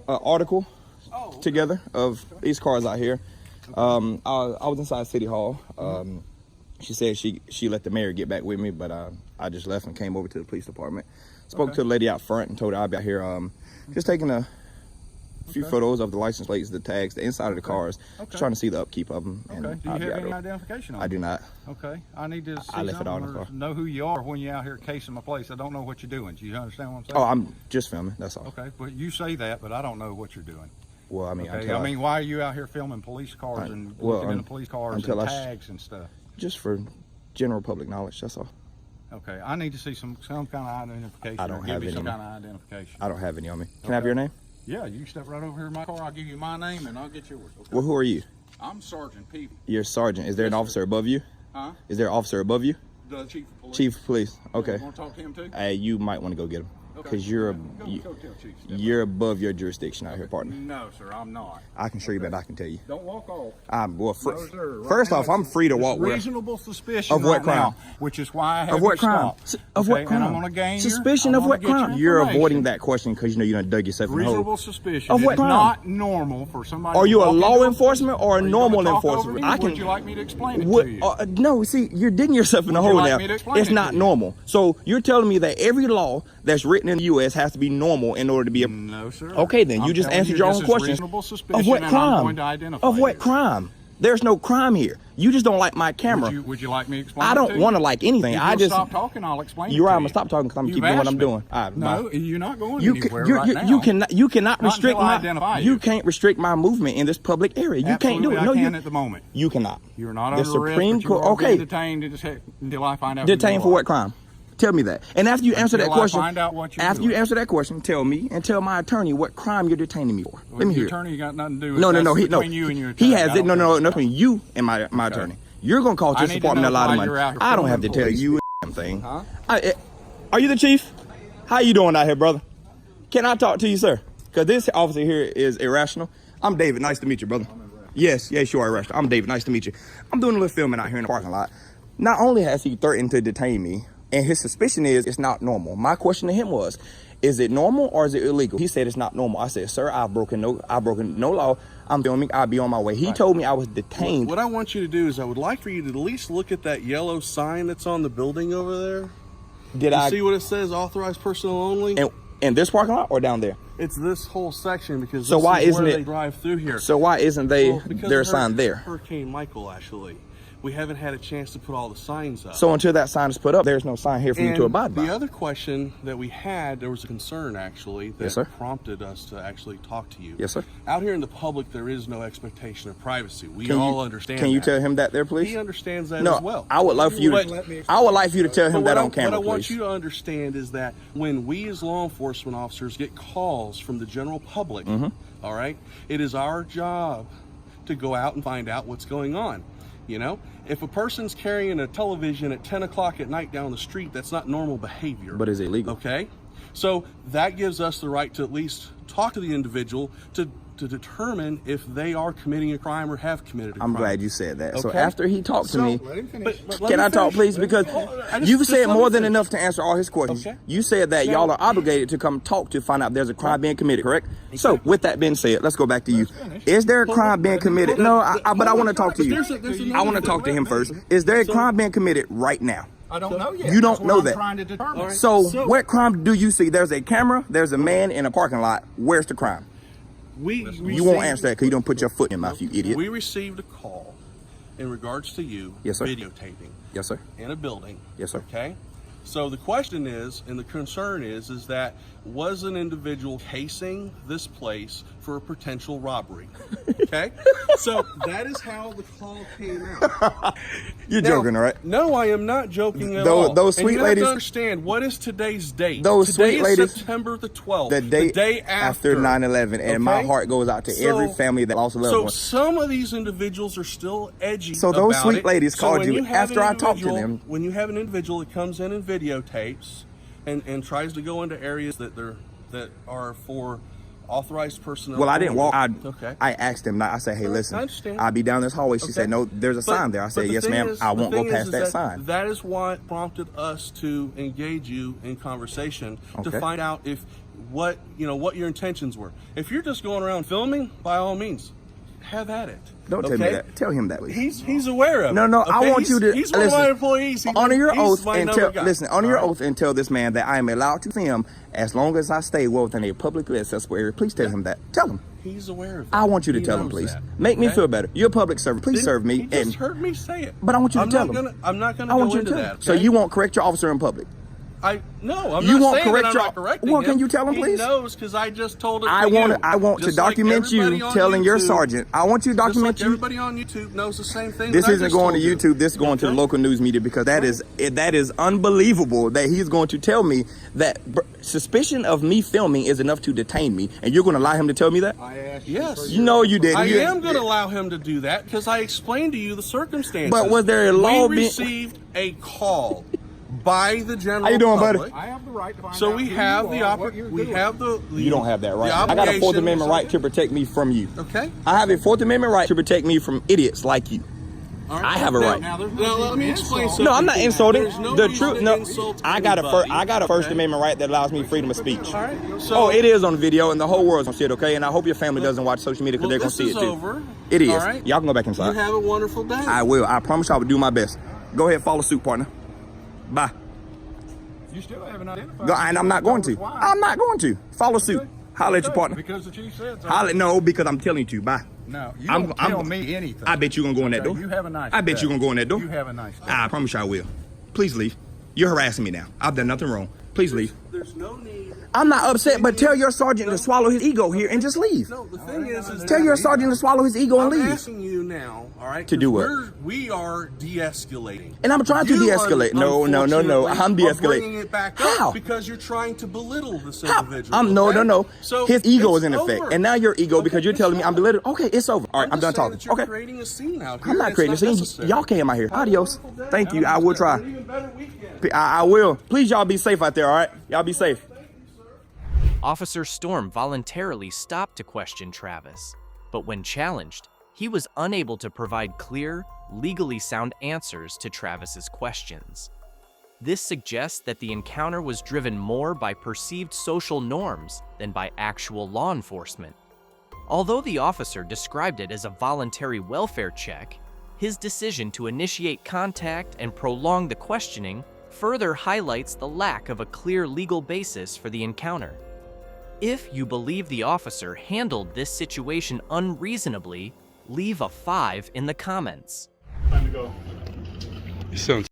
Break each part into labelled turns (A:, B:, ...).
A: article together of these cars out here. I was inside City Hall. She said she let the mayor get back with me, but I just left and came over to the police department. Spoke to the lady out front and told her I'd be out here just taking a few photos of the license plates, the tags, the inside of the cars, just trying to see the upkeep of them.
B: Okay. Do you have any identification on
A: I do not.
B: Okay. I need to see
A: I left it all in the car.
B: Know who you are when you're out here casing my place. I don't know what you're doing. Do you understand what I'm saying?
A: Oh, I'm just filming. That's all.
B: Okay. But you say that, but I don't know what you're doing.
A: Well, I mean,
B: okay. Why are you out here filming police cars and looking into police cars and tags and stuff?
A: Just for general public knowledge. That's all.
B: Okay. I need to see some kind of identification.
A: I don't have any.
B: Some kind of identification.
A: I don't have any on me. Can I have your name?
B: Yeah, you can step right over here in my car. I'll give you my name and I'll get yours. Okay?
A: Well, who are you?
B: I'm Sergeant Peavy.
A: You're Sergeant. Is there an officer above you?
B: Huh?
A: Is there an officer above you?
B: The Chief of Police.
A: Chief of Police. Okay.
B: You want to talk to him too?
A: You might want to go get him. Because you're above your jurisdiction out here, partner.
B: No, sir, I'm not.
A: I can show you, but I can tell you.
B: Don't walk off.
A: First off, I'm free to walk.
B: Reasonable suspicion
A: of what crime?
B: Now, which is why I have
A: of what crime? Of what crime?
B: And I'm going to gain
A: suspicion of what crime? You're avoiding that question because you know you done dug yourself in the hole.
B: Reasonable suspicion
A: of what crime?
B: Not normal for somebody.
A: Are you a law enforcement or a normal enforcement?
B: Would you like me to explain it to you?
A: No, see, you're digging yourself in the hole now. It's not normal. So you're telling me that every law that's written in the U.S. has to be normal in order to be a...
B: No, sir.
A: Okay, then you just answered your own question. Of what crime? Of what crime? There's no crime here. You just don't like my camera.
B: Would you like me to explain?
A: I don't want to like anything.
B: I just stop talking. I'll explain.
A: You're right. I'm gonna stop talking because I'm keep doing what I'm doing.
B: No, you're not going anywhere right now.
A: You cannot restrict my. You can't restrict my movement in this public area. You can't do it. No, you
B: can at the moment.
A: You cannot.
B: You're not under
A: the Supreme
B: Court.
A: Okay.
B: Detained until I find out.
A: Detained for what crime? Tell me that. And after you answer that question,
B: you
A: answer that question, tell me and tell my attorney what crime you're detaining me for. Let me hear.
B: Your attorney got nothing to do with
A: it.
B: Between you and your attorney.
A: He has it. No, between you and my attorney. You're gonna cost this department a lot of money. I don't have to tell you a damn thing. Huh? Are you the chief? How you doing out here, brother? Can I talk to you, sir? Because this officer here is irrational. I'm David. Nice to meet you, brother. Yes, you are irrational. I'm David. Nice to meet you. I'm doing a little filming out here in the parking lot. Not only has he threatened to detain me, and his suspicion is it's not normal. My question to him was, is it normal or is it illegal? He said it's not normal. I said, sir, I've broken no law. I'm filming. I'll be on my way. He told me I was detained.
C: What I want you to do is I would like for you to at least look at that yellow sign that's on the building over there.
A: Did I
C: see what it says? Authorized personnel only.
A: In this parking lot or down there?
C: It's this whole section because
A: so why isn't
C: they drive through here.
A: So why isn't their sign there?
C: Hurricane Michael, actually. We haven't had a chance to put all the signs up.
A: So until that sign is put up, there's no sign here for you to abide by.
C: The other question that we had, there was a concern actually that prompted us to actually talk to you.
A: Yes, sir.
C: Out here in the public, there is no expectation of privacy. We all understand.
A: Can you tell him that there, please?
C: He understands that as well.
A: I would like for you. I would like for you to tell him that on camera,
C: please. What I want you to understand is that when we as law enforcement officers get calls from the general public, all right, it is our job to go out and find out what's going on. You know, if a person's carrying a television at 10 o'clock at night down the street, that's not normal behavior.
A: But is it legal?
C: Okay. So that gives us the right to at least talk to the individual to determine if they are committing a crime or have committed a crime.
A: I'm glad you said that. Okay. So after he talked to me,
C: can
A: I talk, please? Because you've said more than enough to answer all his questions. Okay. You said that y'all are obligated to come talk to find out there's a crime being committed, correct? Okay. So with that being said, let's go back to you. Is there a crime being committed? No, but I want to talk to you. I want to talk to him first. Is there a crime being committed right now?
B: I don't know yet.
A: You don't know that.
B: Trying to determine.
A: So what crime do you see? There's a camera. There's a man in a parking lot. Where's the crime? You won't answer that because you don't put your foot in your mouth, you idiot.
C: We received a call in regards to you videotaping.
A: Yes, sir.
C: In a building.
A: Yes, sir.
C: Okay. So the question is, and the concern is that was an individual casing this place for a potential robbery? Okay. So that is how the call came out.
A: You're joking, all right?
C: No, I am not joking at all.
A: Those sweet ladies.
C: You have to understand, what is today's date?
A: Today is
C: September the 12th.
A: The day after 9/11, and my heart goes out to every family that lost a loved one.
C: So some of these individuals are still edgy.
A: So those sweet ladies called you after I talked to them.
C: When you have an individual that comes in and videotapes and tries to go into areas that are for authorized personnel.
A: Well, I didn't walk.
C: Okay.
A: I asked him. I said, hey, listen,
C: I understand.
A: I'll be down this hallway. She said, no, there's a sign there. I said, yes, ma'am. I won't go past that sign.
C: That is what prompted us to engage you in conversation to find out if what your intentions were. If you're just going around filming, by all means, have at it.
A: Don't tell me that. Tell him that.
C: He's aware of it.
A: No, I want you to
C: He's one of my employees.
A: Honor your oath and your oath and tell this man that I am allowed to film as long as I stay within a publicly accessible area. Please tell him that. Tell him.
C: He's aware of it.
A: I want you to tell him, please. Make me feel better. You're a public servant. Please serve me.
C: He just heard me say it.
A: But I want you to tell him.
C: I'm not going to go into that.
A: So you won't correct your officer in public?
C: No, I'm not saying that I'm not correcting him.
A: Well, can you tell him, please?
C: He knows because I just told him.
A: I want to document you telling your sergeant. I want you to document you.
C: Everybody on YouTube knows the same thing.
A: This isn't going to YouTube. This is going to the local news media because that is unbelievable that he's going to tell me that suspicion of me filming is enough to detain me, and you're going to allow him to tell me that?
C: Yes.
A: You know you didn't.
C: I am going to allow him to do that because I explained to you the circumstances.
A: But was there a law?
C: We received a call by the general
A: How you doing,
C: public.
A: buddy?
B: I have the right to find
C: So
B: out
C: we
B: who
C: have
B: you
C: the
B: are, what you're doing.
A: You don't have that right.
C: The
A: I got a 4th
C: obligation-
A: Amendment right to protect me from you.
C: Okay.
A: I have a 4th Amendment right to protect me from idiots like you.
C: All right.
A: I have a right.
C: Now let me explain something.
A: No, I'm not insulting.
C: There's no
A: The
C: reason
A: truth.
C: to
A: No,
C: insult
A: I got a First
C: okay?
A: Amendment right that allows me freedom of speech.
C: All right. So,
A: It is on video, and the whole world's gonna see it. Okay, and I hope your family doesn't watch social media because they're gonna see it too.
C: Over.
A: It is.
C: All right.
A: Y'all can go back
C: You
A: inside.
C: have a wonderful day.
A: I will. I promise I will do my best. Go ahead, follow suit, partner. Bye.
B: You still haven't identified.
A: And I'm not going to. I'm not going to. Follow suit. Holler at your partner.
B: Because the chief said so.
A: No, because I'm telling you to. Bye.
B: No, you don't tell me anything.
A: I bet you're going to go in that door.
B: You have a nice
A: I bet
B: day.
A: you're going to go in that door.
B: You have a nice day.
A: I promise you I will. Please leave. You're harassing me now. I've done nothing wrong. Please leave.
C: There's no need.
A: I'm not upset, but tell your sergeant to swallow his ego here and just leave.
C: No, the thing is
A: Tell your sergeant to swallow his ego and
C: I'm
A: leave.
C: asking you now, all right?
A: To do what?
C: We are de-escalating.
A: And I'm trying to de-escalate. No. I'm de-escalating.
C: Bringing it back
A: How?
C: up because you're trying to belittle this individual.
A: No.
C: So
A: his ego is
C: it's
A: in effect,
C: over.
A: and now your ego because you're
C: it's
A: telling me I'm
C: over.
A: belittling. Okay, it's over. All right, I'm done
C: just saying
A: talking.
C: that you're
A: Okay,
C: creating a scene out here.
A: I'm not creating a scene.
C: Necessary.
A: Y'all came out here. Adios. Thank you. I will try.
C: Even better weekend.
A: I will. Please, y'all be safe out there. All right, y'all be safe.
D: Officer Storm voluntarily stopped to question Travis, but when challenged, he was unable to provide clear, legally sound answers to Travis's questions. This suggests that the encounter was driven more by perceived social norms than by actual law enforcement. Although the officer described it as a voluntary welfare check, his decision to initiate contact and prolong the questioning further highlights the lack of a clear legal basis for the encounter. If you believe the officer handled this situation unreasonably, leave a 5 in the comments.
E: Time to go.
F: You sound.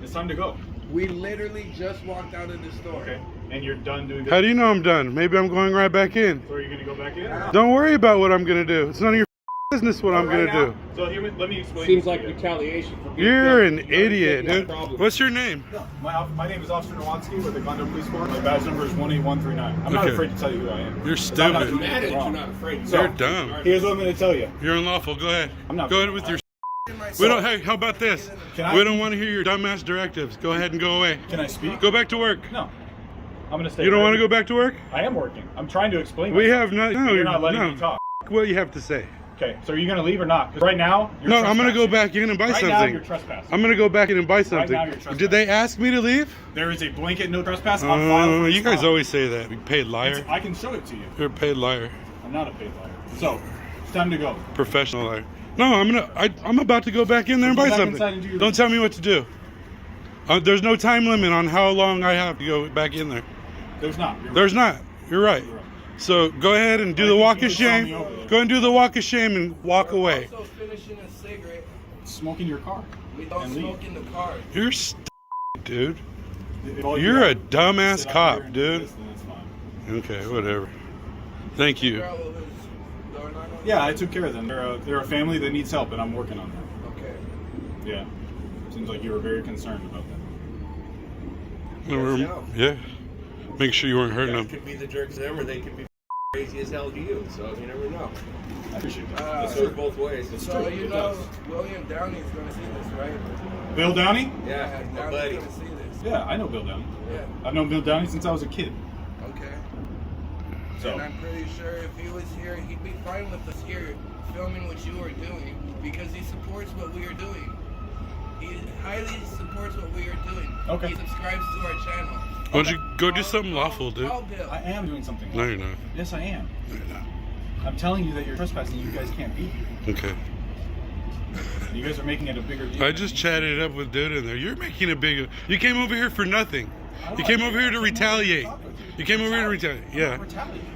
E: It's time to go.
G: We literally just walked out of the store.
E: Okay. And you're done doing this?
F: How do you know I'm done? Maybe I'm going right back in.
E: So are you going to go back in?
F: Don't worry about what I'm going to do. It's none of your business what I'm going to do.
E: So let me explain.
G: Seems like retaliation.
F: You're an idiot, dude. What's your name?
E: My name is Officer Nowansky with the Glendale Police Force. My badge number is 18139. I'm not
F: Okay.
E: afraid to tell you who I am.
F: You're
E: I'm not
F: stupid.
E: doing
G: Mad
E: anything
G: at you,
E: wrong.
G: not afraid.
F: You're dumb.
E: Here's what I'm going to tell you.
F: You're unlawful. Go ahead.
E: I'm not.
F: Go ahead with your. We don't. Hey, how about this? We don't want to hear your dumbass directives. Go ahead and go away.
E: Can I speak?
F: Go back to work.
E: No. I'm going to stay.
F: You don't
E: right
F: want to
E: here.
F: go back to work?
E: I am working. I'm trying to explain.
F: We
E: myself.
F: have not. No,
E: You're not letting me
F: no.
E: talk.
F: What you have to say?
E: Okay. So are you going to leave or not? Because right now, you're
F: No, I'm going to go
E: trespassing.
F: back in and buy
E: Right
F: something.
E: now, you're trespassing.
F: I'm going to go back in and buy something.
E: now, you're trespassing.
F: Did they ask me to leave?
E: There is a blanket no trespass on file. for
F: You
E: this
F: guys
E: file.
F: always say that. You paid liar.
E: I can show it to you.
F: You're a paid liar.
E: I'm not a paid liar. So it's time to go.
F: Professional liar. No, I'm about to go back in there and
E: Go
F: buy
E: back
F: something.
E: inside and do your
F: Don't tell me what to do. There's no time limit on how long I have to go back in there.
E: There's not.
F: There's not. You're right.
E: You're right.
F: So go ahead and do the walk of shame. Go ahead and do the walk of shame and walk away.
G: Also finishing a cigarette.
E: Smoke in your car.
G: We don't
E: And leave.
G: smoke in the car.
F: You're dude.
E: If all you
F: You're a
E: have to
F: dumbass
E: sit out
F: cop,
E: here and do
F: dude.
E: this, then it's fine.
F: Okay, whatever. Thank you.
G: Girl was going on.
E: Yeah, I took care of them. They're a family that needs help, and I'm working on that.
G: Okay.
E: Yeah. Seems like you were very concerned about that.
F: Yeah. Make sure you weren't hurting them.
G: Could be the jerks to them, or they could be crazy as hell to you. So you never know.
E: I appreciate that.
G: It goes both ways. So
E: true.
G: you
E: It
G: know,
E: does.
G: William Downey's going to see this, right?
E: Bill Downey?
G: Yeah, my buddy. Going to see this.
E: Yeah, I know Bill Downey.
G: Yeah.
E: I've known Bill Downey since I was a kid.
G: Okay.
A: So.
H: And I'm pretty sure if he was here, he'd be fine with us here filming what you are doing because he supports what we are doing. He highly supports what we are doing.
A: Okay.
H: He subscribes to our channel.
F: Why don't you go do something lawful, dude?
A: I am doing something lawful.
F: No, you're not.
A: Yes, I am.
F: No, you're not.
A: I'm telling you that you're trespassing. You guys can't be here.
F: Okay.
A: You guys are making it a bigger deal.
F: I just chatted up with dude in there. You're making a big... You came over here for nothing. You came over here to retaliate. You came over here to retaliate. Yeah.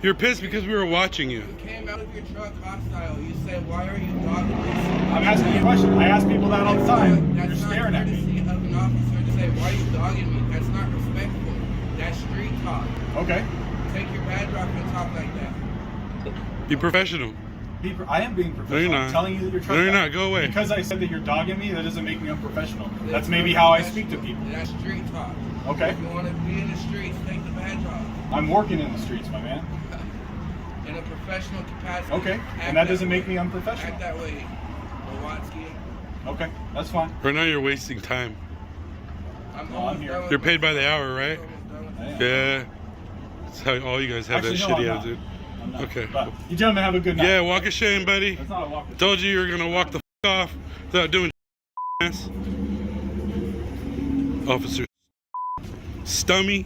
F: You're pissed because we were watching you.
H: You came out of your truck hostile. You said, why are you dogging me?
A: I'm asking you a question. I ask people that all the time.
H: That's
A: You're staring at me.
H: That's not courtesy of an officer to say, why are you dogging me? That's not respectful. That's street talk.
A: Okay.
H: Take your badge off and talk like that.
F: Be professional.
A: I am being professional.
F: No, you're not.
A: I'm telling you that you're trespassing.
F: No, you're not. Go away.
A: Because I said that you're dogging me, that doesn't make me unprofessional. That's maybe how I speak to people.
H: That's street talk.
A: Okay.
H: If you want to be in the streets, take the badge off.
A: I'm working in the streets, my man.
H: In a professional capacity.
A: Okay. And that doesn't make me unprofessional.
H: Act that way, Lewatsky.
A: Okay. That's fine.
F: Right now you're wasting time.
H: I'm here.
F: You're paid by the hour, right?
A: Yeah.
F: Yeah. That's how all you guys have
A: Actually,
F: that
A: no,
F: shitty
A: I'm
F: attitude.
A: not.
F: Okay.
A: But you gentlemen have a good night.
F: Yeah, walk of shame, buddy.
A: That's not a walk of shame.
F: Told you were gonna walk the off without doing ass. Officer Stummy.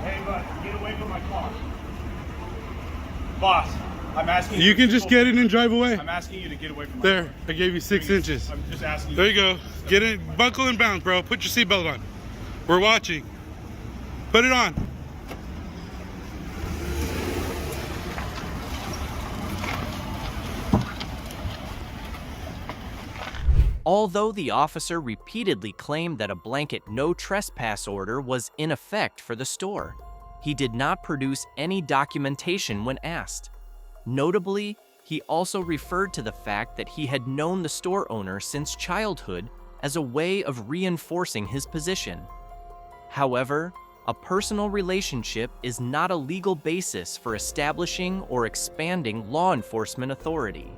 A: Hey, bud, get away from my car. Boss, I'm asking you.
F: You can just get in and drive away.
A: I'm asking you to get away from my
F: There,
A: car.
F: I gave you 6 inches.
A: I'm just asking you.
F: There you go. Get in, buckle and bounce, bro. Put your seatbelt on. We're watching. Put it on.
D: Although the officer repeatedly claimed that a blanket no trespass order was in effect for the store, he did not produce any documentation when asked. Notably, he also referred to the fact that he had known the store owner since childhood as a way of reinforcing his position. However, a personal relationship is not a legal basis for establishing or expanding law enforcement authority.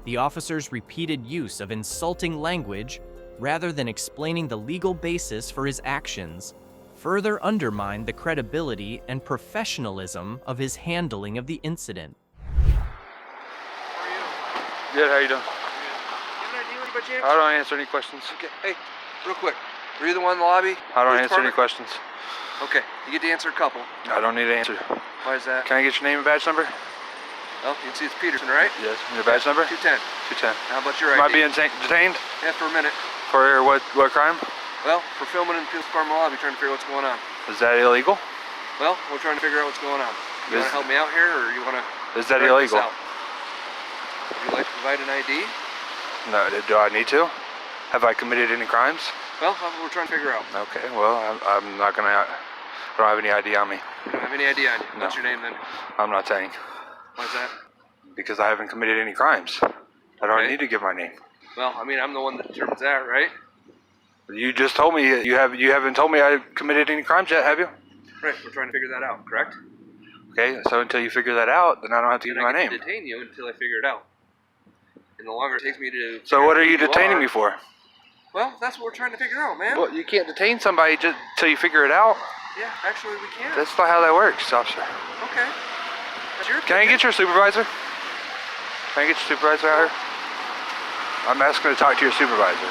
D: The officer's repeated use of insulting language, rather than explaining the legal basis for his actions, further undermined the credibility and professionalism of his handling of the incident.
I: Good, how you doing?
H: Good.
I: I don't answer any questions.
H: Okay. Hey, real quick. Were you the one in the lobby?
I: I don't answer any questions.
H: Okay, you get to answer a couple.
I: I don't need to answer.
H: Why is that?
I: Can I get your name and badge number?
H: Well, you can see it's Peterson, right?
I: Yes. Your badge number?
H: 210.
I: 210.
H: How about your ID?
I: Am I being detained?
H: Yeah, for a minute.
I: For what crime?
H: Well, we're filming in the police department lobby trying to figure out what's going on.
I: Is that illegal?
H: Well, we're trying to figure out what's going on. You want to help me out here, or you want to...
I: Is that illegal?
H: Would you like to provide an ID?
I: No. Do I need to? Have I committed any crimes?
H: Well, that's what we're trying to figure out.
I: Okay, well, I'm not gonna... I don't have any ID on me.
H: You don't have any ID on you?
I: No.
H: What's your name then?
I: I'm not saying.
H: Why's that?
I: Because I haven't committed any crimes. I don't need to give my name.
H: Well, I mean, I'm the one that determines that, right?
I: You just told me you haven't told me I committed any crimes yet, have you?
H: Right, we're trying to figure that out, correct?
I: Okay, so until you figure that out, then I don't have to give you my
H: I
I: name.
H: can detain you until I figure it out. And the longer it takes me to...
I: So what are you detaining me for?
H: Well, that's what we're trying to figure out, man.
I: Well, you can't detain somebody just until you figure it out.
H: Yeah, actually we can.
I: That's not how that works, officer.
H: Okay. That's your
I: Can I get your supervisor? Can I get your supervisor out here? I'm asking to talk to your supervisor.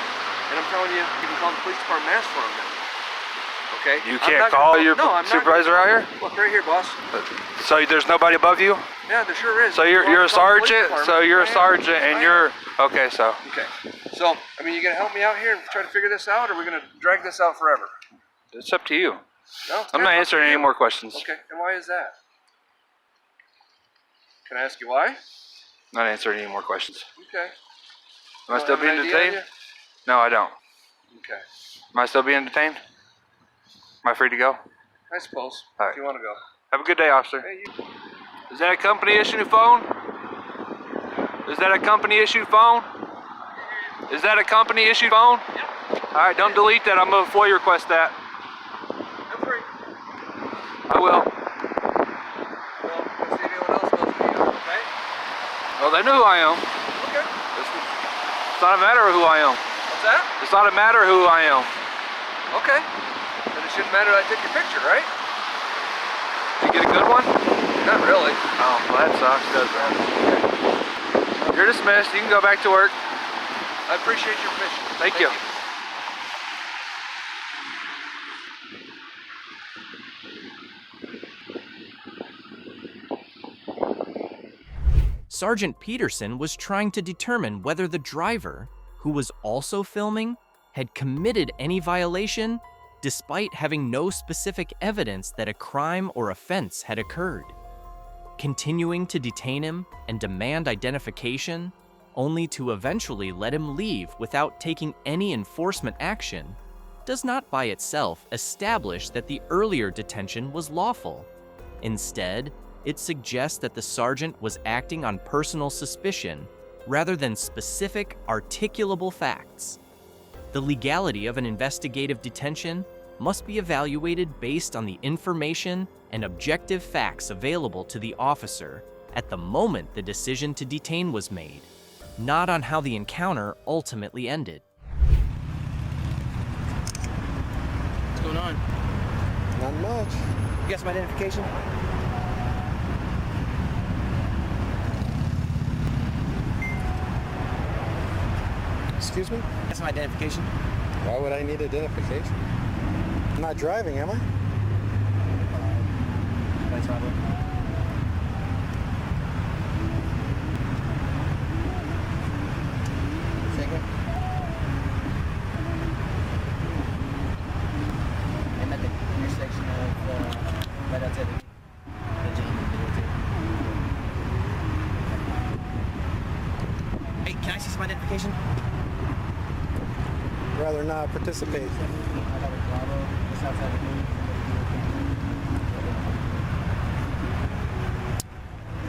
H: And I'm telling you, you can call the police department and ask for him then. Okay?
I: You can't call your supervisor out here?
H: Look, right here, boss.
I: So there's nobody above you?
H: Yeah, there sure is.
I: So you're a sergeant? So you're a sergeant and you're... Okay, so...
H: Okay. So, I mean, you gonna help me out here and try to figure this out, or are we gonna drag this out forever?
I: It's up to you.
H: No,
I: I'm not answering any more questions.
H: Okay, and why is that? Can I ask you why?
I: Not answering any more questions.
H: Okay.
I: Am I still being detained? No, I don't.
H: Okay.
I: Am I still being detained? Am I free to go?
H: I suppose.
I: All right.
H: If you want to go.
I: Have a good day, officer.
H: Hey, you.
I: Is that a company issued phone? Is that a company issued phone? Is that a company issued phone? Yep. All right, don't delete that. I'm going to FOIA request that.
H: I'm free.
I: I will.
H: Well, let's see if anyone else knows who you are, okay?
I: Well, they know who I am.
H: Okay.
I: It's not a matter of who I am.
J: What's that?
I: It's not a matter of who I am.
J: Okay. Then it shouldn't matter that I take your picture, right?
I: Did you get a good one?
J: Not really.
I: Oh, well that sucks, doesn't it? You're dismissed. You can go back to work.
J: I appreciate your permission.
I: Thank you.
D: Sergeant Peterson was trying to determine whether the driver, who was also filming, had committed any violation despite having no specific evidence that a crime or offense had occurred. Continuing to detain him and demand identification, only to eventually let him leave without taking any enforcement action, does not by itself establish that the earlier detention was lawful. Instead, it suggests that the sergeant was acting on personal suspicion rather than specific, articulable facts. The legality of an investigative detention must be evaluated based on the information and objective facts available to the officer at the moment the decision to detain was made, not on how the encounter ultimately ended.
K: What's going on?
L: Not much.
K: You got some identification?
L: Excuse me?
K: Got some identification?
L: Why would I need identification? I'm not driving, am I?
K: Vice robbery. Second. I'm at the intersection of right outside the gym. Hey, can I see some identification?
L: Rather not participate.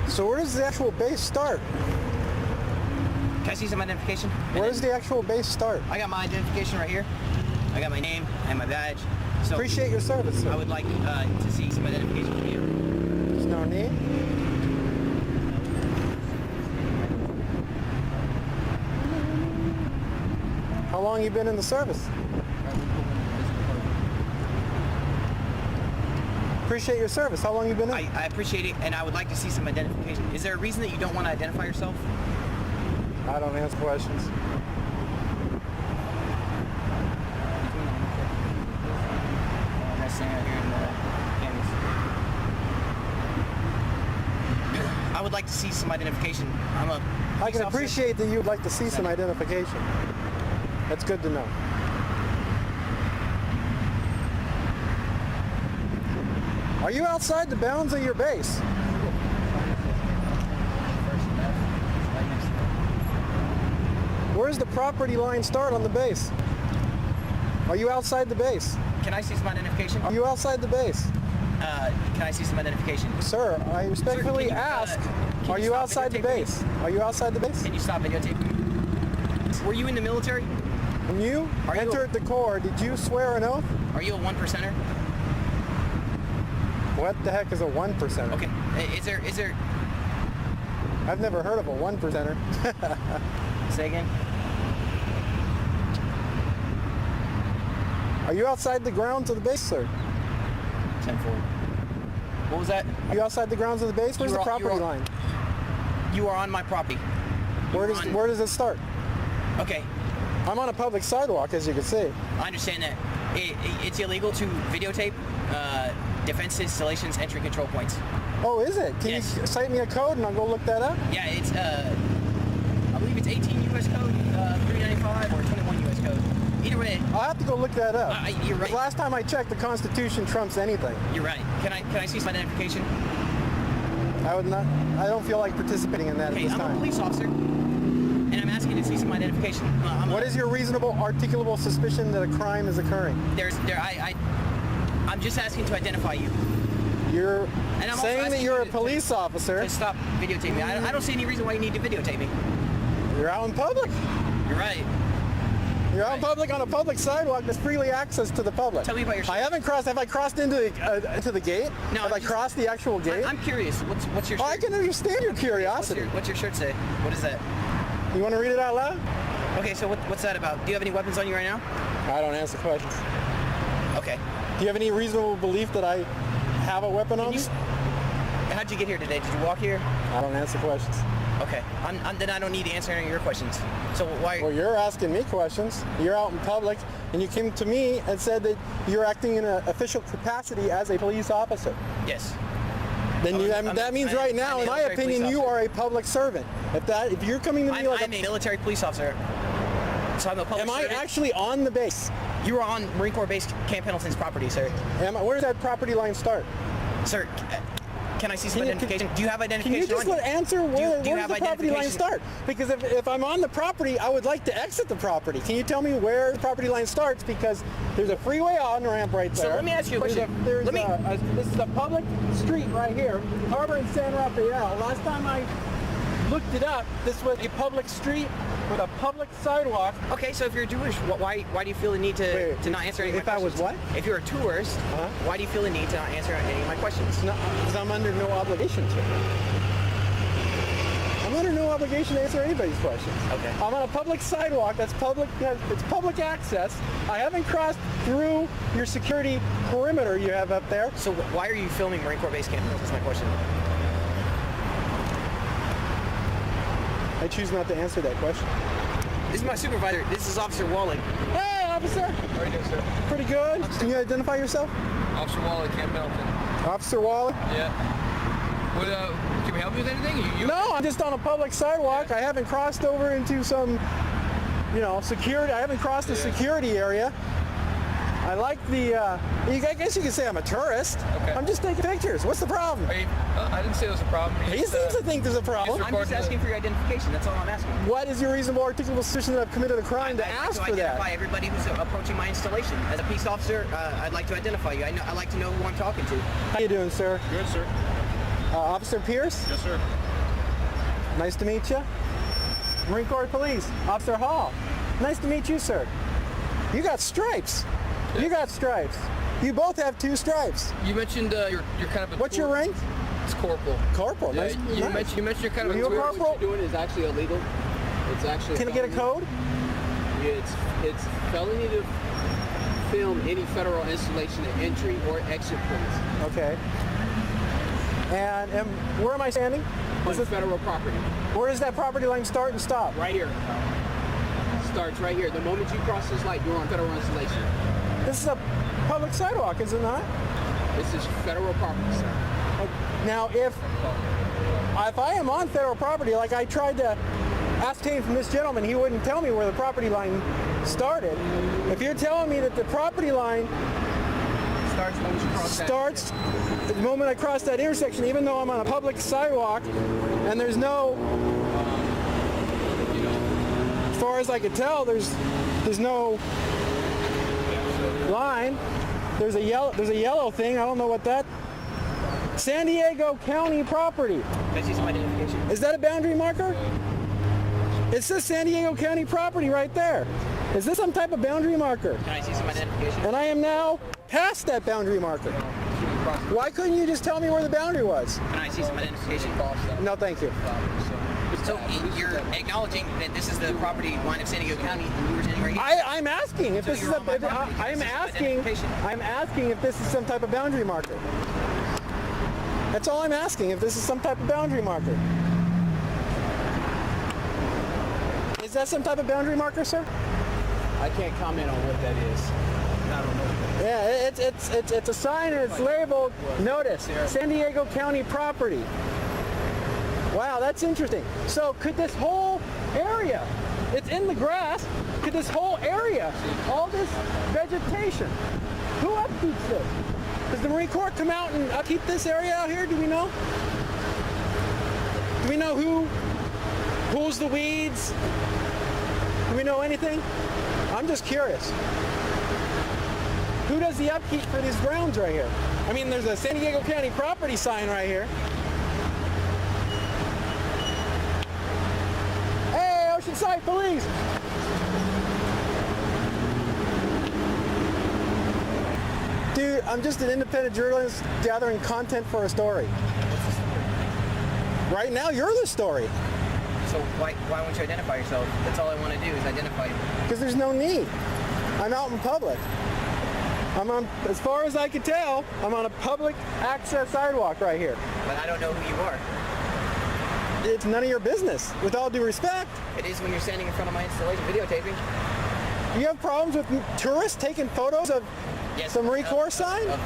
L: So where does the actual base start?
K: Can I see some identification?
L: Where does the actual base start?
K: I got my identification right here. I got my name and my badge. So
L: appreciate your service, sir.
K: I would like to see some identification from you.
L: There's no need. How long you been in the service? Appreciate your service. How long you been in?
K: I appreciate it, and I would like to see some identification. Is there a reason that you don't want to identify yourself?
L: I don't answer questions. I would like to see some identification. I can appreciate that you would like to see some identification. That's good to know. Are you outside the bounds of your base? Where's the property line start on the base? Are you outside the base?
K: Can I see some identification?
L: Are you outside the base?
K: Can I see some identification?
L: Sir, I respectfully ask, are you outside the base? Are you outside the base?
K: Can you stop videotaping? Were you in the military?
L: When you entered the Corps, did you swear an oath?
K: Are you a one percenter?
L: What the heck is a one percenter?
K: Okay, is there?
L: I've never heard of a one percenter.
K: Say again?
L: Are you outside the grounds of the base, sir?
K: 10-4. What was that?
L: Are you outside the grounds of the base? Where's the property line?
K: You are on my property.
L: Where does it start?
K: Okay.
L: I'm on a public sidewalk, as you can see.
K: I understand that. It's illegal to videotape defense installations entry control points.
L: Oh, is it? Can you cite me a code and I'll go look that up?
K: Yeah, it's I believe it's 18 U.S. Code 395 or 21 U.S. Code. Either way.
L: I'll have to go look that up.
K: You're right.
L: Last time I checked, the Constitution trumps anything.
K: You're right. Can I see some identification?
L: I would not. I don't feel like participating in that at this time.
K: I'm a police officer, and I'm asking to see some identification.
L: What is your reasonable, articulable suspicion that a crime is occurring?
K: I'm just asking to identify you.
L: You're saying that you're a police officer.
K: Stop videotaping me. I don't see any reason why you need to videotape me.
L: You're out in public.
K: You're right.
L: You're out in public on a public sidewalk that's freely access to the public.
K: Tell me about your shirt.
L: I haven't crossed. Have I crossed into the gate?
K: No.
L: Have I crossed the actual gate?
K: I'm curious. What's your shirt?
L: I can understand your curiosity.
K: What's your shirt say? What is that?
L: You want to read it out loud?
K: Okay, so what's that about? Do you have any weapons on you right now?
L: I don't answer questions.
K: Okay.
L: Do you have any reasonable belief that I have a weapon on me?
K: How'd you get here today? Did you walk here?
L: I don't answer questions.
K: Okay. Then I don't need to answer any of your questions. So why?
L: Well, you're asking me questions. You're out in public, and you came to me and said that you're acting in an official capacity as a police officer.
K: Yes.
L: Then that means right now, in my opinion, you are a public servant. If you're coming to me like
K: I'm a military police officer. So I'm a public servant.
L: Am I actually on the base?
K: You are on Marine Corps Base Camp Pendleton's property, sir.
L: Where does that property line start?
K: Sir, can I see some identification? Do you have identification?
L: Can you just answer where does the property line start? Because if I'm on the property, I would like to exit the property. Can you tell me where the property line starts? Because there's a freeway on ramp right there.
K: So let me ask you a question.
L: This is a public street right here, Harbor and San Rafael. Last time I looked it up, this was a public street with a public sidewalk.
K: Okay, so if you're Jewish, why do you feel the need to not answer any of my questions?
L: If I was what?
K: If you're a tourist, why do you feel the need to not answer any of my questions?
L: No, because I'm under no obligation to. I'm under no obligation to answer anybody's questions.
K: Okay.
L: I'm on a public sidewalk. That's public. It's public access. I haven't crossed through your security perimeter you have up there.
K: So why are you filming Marine Corps Base Camp? That's my question.
L: I choose not to answer that question.
K: This is my supervisor. This is Officer Wally.
L: Hey, officer.
J: How are you doing, sir?
L: Pretty good. Can you identify yourself?
J: Officer Wally, Camp Pendleton.
L: Officer Wally?
J: Yeah. What, can we help you with anything?
L: No, I'm just on a public sidewalk. I haven't crossed over into some, security. I haven't crossed the security area. I like the, I guess you could say I'm a tourist.
J: Okay.
L: I'm just taking pictures. What's the problem?
J: I didn't say there was a problem.
L: He seems to think there's a problem.
K: I'm just asking for your identification. That's all I'm asking.
L: What is your reasonable articulable suspicion that I've committed a crime to ask for that?
K: I'd like to identify everybody who's approaching my installation. As a peace officer, I'd like to identify you. I'd like to know who I'm talking to.
L: How you doing, sir?
E: Good, sir.
L: Officer Pierce?
E: Yes, sir.
L: Nice to meet you. Marine Corps Police, Officer Hall. Nice to meet you, sir. You got stripes. You got stripes. You both have 2 stripes.
J: You mentioned you're kind of a
L: What's your rank?
J: It's corporal.
L: Corporal.
J: Yeah,
L: nice.
J: You mentioned you're kind of
L: a corporal.
M: What you're doing is actually illegal. It's actually.
L: Can I get a code?
M: It's felony to film any federal installation at entry or exit points.
L: Okay. And where am I standing?
M: On federal property.
L: Where does that property line start and stop?
M: Right here. Starts right here. The moment you cross this light, you're on federal installation.
L: This is a public sidewalk, is it not?
M: This is federal property, sir.
L: Now, if I am on federal property, like I tried to ascertain from this gentleman, he wouldn't tell me where the property line started. If you're telling me that the property line starts the moment I cross that intersection, even though I'm on a public sidewalk, and there's no, as far as I could tell, there's no line. There's a yellow thing. I don't know what that. San Diego County property.
K: Can I see some identification?
L: Is that a boundary marker? It says San Diego County property right there. Is this some type of boundary marker?
K: Can I see some identification?
L: And I am now past that boundary marker. Why couldn't you just tell me where the boundary was?
K: Can I see some identification?
L: No, thank you.
K: So you're acknowledging that this is the property line of San Diego County, and you were standing right here.
L: I'm asking if this is I'm asking if this is some type of boundary marker. That's all I'm asking, if this is some type of boundary marker. Is that some type of boundary marker, sir?
M: I can't comment on what that is. I don't know.
L: Yeah, it's a sign and it's labeled, notice, San Diego County property. Wow, that's interesting. So could this whole area, it's in the grass, could this whole area, all this vegetation, who upkeeps this? Does the Marine Corps come out and upkeep this area out here? Do we know? Do we know who pulls the weeds? Do we know anything? I'm just curious. Who does the upkeep for these grounds right here? I mean, there's a San Diego County property sign right here. Hey, Oceanside Police! Dude, I'm just an independent journalist gathering content for a story. Right now, you're the story.
K: So why won't you identify yourself? That's all I want to do is identify you.
L: Because there's no need. I'm out in public. As far as I can tell, I'm on a public access sidewalk right here.
K: But I don't know who you are.
L: It's none of your business, with all due respect.
K: It is when you're standing in front of my installation videotaping.
L: You have problems with tourists taking photos of some recourse sign?
K: Of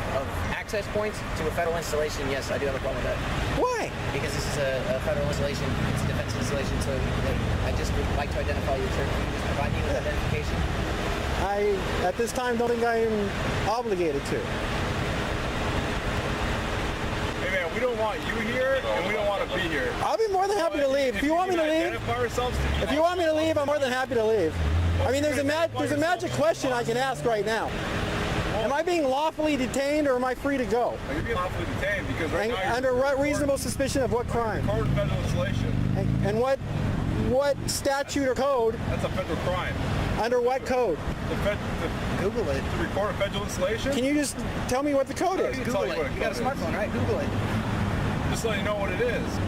K: access points to a federal installation, yes, I do have a problem with that.
L: Why?
K: Because this is a federal installation, it's a defense installation, so I just would like to identify you, sir. Can you just provide me with identification?
L: I, at this time, don't think I am obligated to.
E: Hey man, we don't want you here, and we don't want to be here.
L: I'll be more than happy to leave. If you want me to leave, if you want me to leave, I'm more than happy to leave. I mean, there's a magic question I can ask right now. Am I being lawfully detained, or am I free to go?
E: You're being lawfully detained because right now you're
L: under what reasonable suspicion of what crime?
E: Record of federal installation.
L: And what statute or code?
E: That's a federal crime.
L: Under what code?
K: Google it.
E: To record a federal installation?
L: Can you just tell me what the code is?
K: Google it. You got a smartphone, right? Google it.
E: Just letting you know what it is.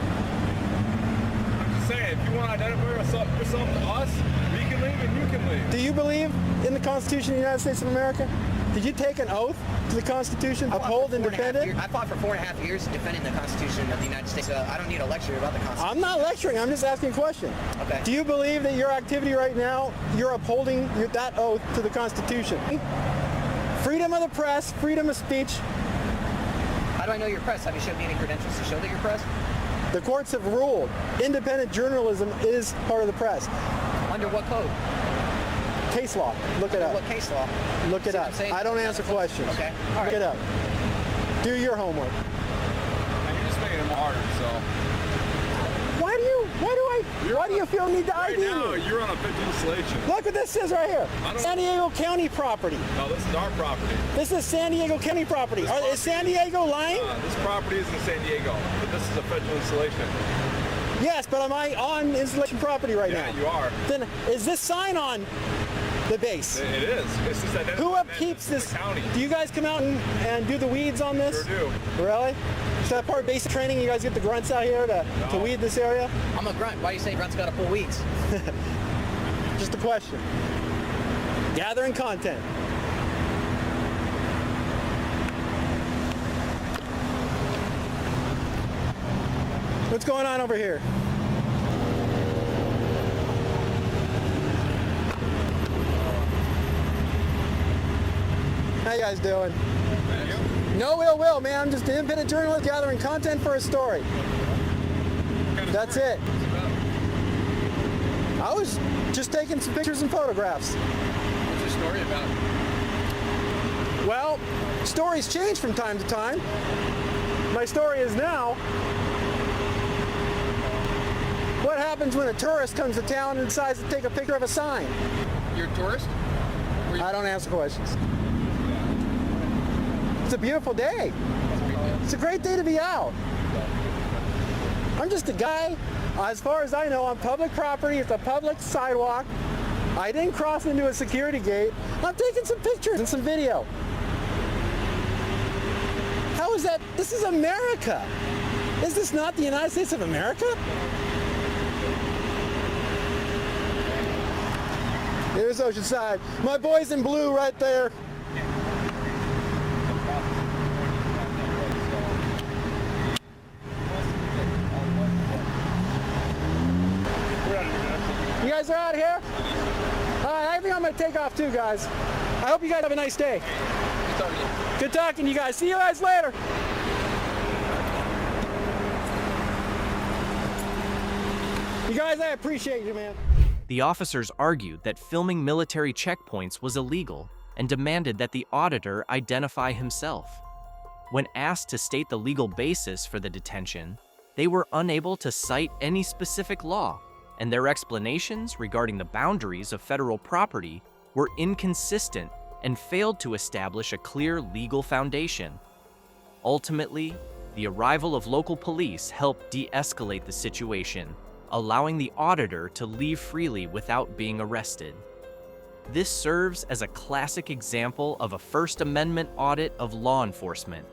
E: I'm just saying, if you want to identify yourself to us, we can leave and you can leave.
L: Do you believe in the Constitution of the United States of America? Did you take an oath to the Constitution, uphold and defend it?
K: I fought for 4.5 years defending the Constitution of the United States. I don't need a lecture about the Constitution.
L: I'm not lecturing. I'm just asking a question.
K: Okay.
L: Do you believe that your activity right now, you're upholding that oath to the Constitution? Freedom of the press, freedom of speech.
K: How do I know you're press? Have you showed me any credentials to show that you're press?
L: The courts have ruled independent journalism is part of the press.
K: Under what code?
L: Case law. Look it up.
K: What case law?
L: Look it up. I don't answer questions.
K: Okay. All right.
L: Look it up. Do your homework.
E: And you're just making it harder, so.
L: Why do you feel need to ID
E: Right now,
L: me?
E: you're on a federal installation.
L: Look what this says right here. San Diego County property.
E: No, this is our property.
L: This is San Diego County property. Is San Diego lying?
E: This property is in San Diego, but this is a federal installation.
L: Yes, but am I on installation property right now?
E: Yeah, you are.
L: Then is this sign on the base?
E: It is. It's just
L: Who upkeeps this?
E: County.
L: Do you guys come out and do the weeds on this?
E: Sure do.
L: Really? Is that part of basic training? You guys get the grunts out here to weed this area?
K: I'm a grunt. Why do you say grunts gotta pull weeds?
L: Just a question. Gathering content. What's going on over here? How you guys doing? No ill will, man. I'm just an independent journalist gathering content for a story. That's it. I was just taking some pictures and photographs.
M: What's your story about?
L: Well, stories change from time to time. My story is now, what happens when a tourist comes to town and decides to take a picture of a sign?
M: You're a tourist?
L: I don't answer questions. It's a beautiful day. It's a great day to be out. I'm just a guy, as far as I know, on public property. It's a public sidewalk. I didn't cross into a security gate. I'm taking some pictures and some video. How is that? This is America. Is this not the United States of America? There's Oceanside. My boys in blue right there. You guys are out here? I think I'm going to take off too, guys. I hope you guys have a nice day.
M: Good talking to you.
L: Good talking to you guys. See you guys later. You guys, I appreciate you, man.
D: The officers argued that filming military checkpoints was illegal and demanded that the auditor identify himself. When asked to state the legal basis for the detention, they were unable to cite any specific law, and their explanations regarding the boundaries of federal property were inconsistent and failed to establish a clear legal foundation. Ultimately, the arrival of local police helped de-escalate the situation, allowing the auditor to leave freely without being arrested. This serves as a classic example of a First Amendment audit of law enforcement.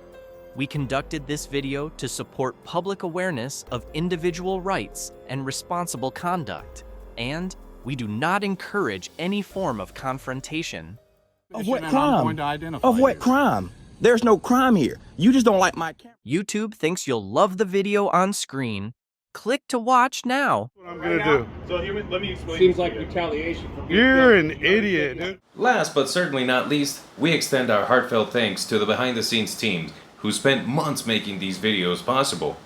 D: We conducted this video to support public awareness of individual rights and responsible conduct, and we do not encourage any form of confrontation.
A: Of what
B: And I'm
A: crime?
B: going to identify
A: Of what
B: you.
A: crime? There's no crime here. You just don't like my camera.
D: YouTube thinks you'll love the video on screen. Click to watch now.
F: What I'm gonna do.
E: So here, let me explain.
M: Seems like retaliation for being
F: You're an idiot, dude.
N: Last but certainly not least, we extend our heartfelt thanks to the behind-the-scenes team who spent months making these videos possible.